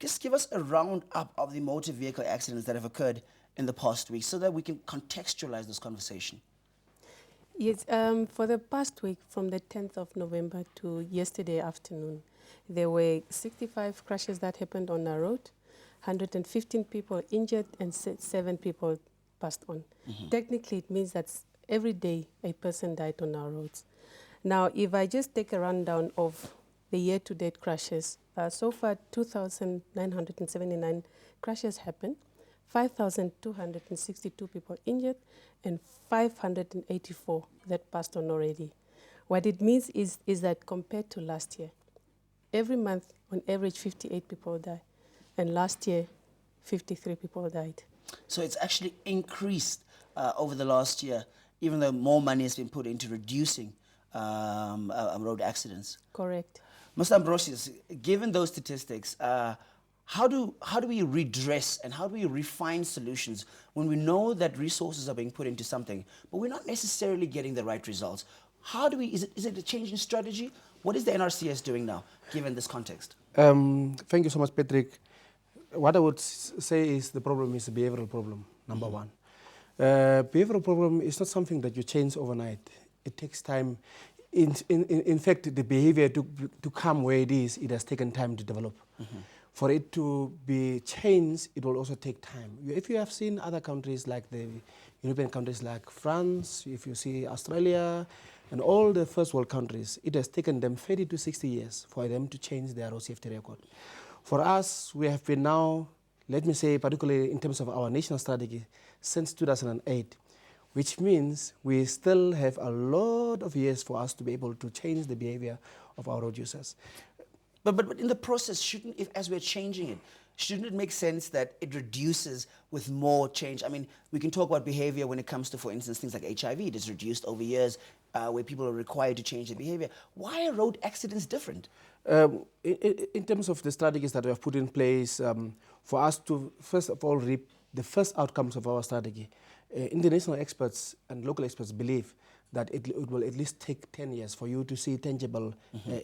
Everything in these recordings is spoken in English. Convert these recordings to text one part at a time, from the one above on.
just give us a roundup of the motor vehicle accidents that have occurred in the past week so that we can contextualize this conversation. Yes, for the past week, from the 10th of November to yesterday afternoon, there were 65 crashes that happened on our road, 115 people injured, and 7 people passed on. Technically, it means that every day a person died on our roads. Now, if I just take a rundown of the year-to-date crashes, so far 2,979 crashes happened, 5,262 people injured, and 584 that passed on already. What it means is that compared to last year, every month, on average, 58 people die. And last year, 53 people died. So it's actually increased over the last year, even though more money has been put into reducing road accidents. Correct. Mr. Ambrosius, given those statistics, how do we redress and how do we refine solutions when we know that resources are being put into something, but we're not necessarily getting the right results? How do we, is it a change in strategy? What is the NRCS doing now, given this context? Thank you so much, Patrick. What I would say is the problem is a behavioral problem, number one. Behavioral problem is not something that you change overnight. It takes time. In fact, the behavior to come where it is, it has taken time to develop. For it to be changed, it will also take time. If you have seen other countries like the European countries like France, if you see Australia, and all the first world countries, it has taken them 30 to 60 years for them to change their road safety record. For us, we have been now, let me say, particularly in terms of our national strategy, since 2008, which means we still have a lot of years for us to be able to change the behavior of our road users. But in the process, as we're changing it, shouldn't it make sense that it reduces with more change? I mean, we can talk about behavior when it comes to, for instance, things like HIV. It is reduced over years where people are required to change their behavior. Why are road accidents different? In terms of the strategies that we have put in place, for us to, first of all, reap the first outcomes of our strategy, international experts and local experts believe that it will at least take 10 years for you to see tangible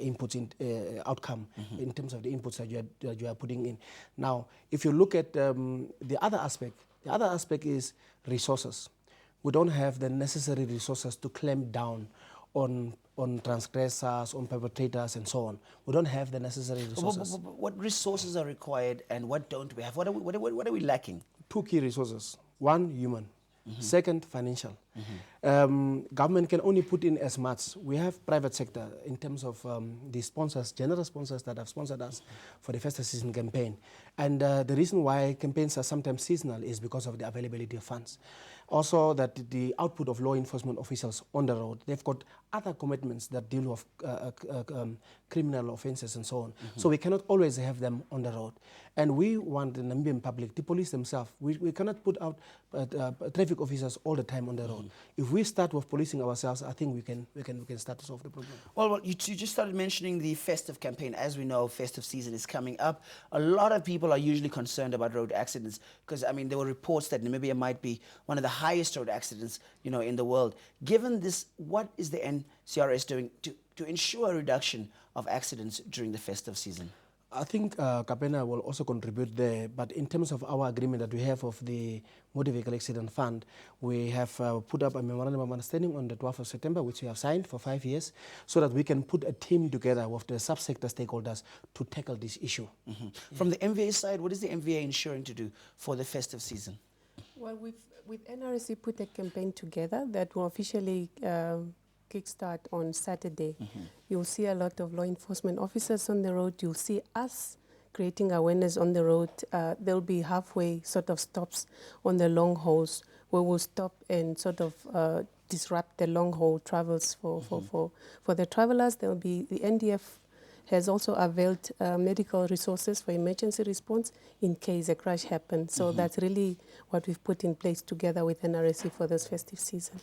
inputs in outcome in terms of the inputs that you are putting in. Now, if you look at the other aspect is resources. We don't have the necessary resources to clamp down on transgressors, on perpetrators, and so on. We don't have the necessary resources. What resources are required and what don't we have? What are we lacking? 2 key resources. 1, human. Second, financial. Government can only put in as much. We have private sector in terms of the sponsors, general sponsors that have sponsored us for the festive season campaign. And the reason why campaigns are sometimes seasonal is because of the availability of funds. Also, that the output of law enforcement officials on the road, they've got other commitments that deal with criminal offenses and so on. So we cannot always have them on the road. And we want the Namibian public, the police themselves, we cannot put out traffic officers all the time on the road. If we start with policing ourselves, I think we can start to solve the problem. Well, you just started mentioning the festive campaign. As we know, festive season is coming up. A lot of people are usually concerned about road accidents because, I mean, there were reports that Namibia might be one of the highest road accidents, in the world. Given this, what is the NCRS doing to ensure a reduction of accidents during the festive season? I think Kapena will also contribute there, but in terms of our agreement that we have of the Motor Vehicle Accident Fund, we have put up a memorandum of understanding on the 12th of September, which we have signed for 5 years, so that we can put a team together with the subsector stakeholders to tackle this issue. From the MVA side, what is the MVA ensuring to do for the festive season? Well, with NRC put a campaign together that will officially kickstart on Saturday. You'll see a lot of law enforcement officers on the road. You'll see us creating awareness on the road. There'll be halfway sort of stops on the long hauls where we'll stop and sort of disrupt the long haul travels for the travelers. There'll be the NDF has also availed medical resources for emergency response in case a crash happens. So that's really what we've put in place together with NRC for this festive season.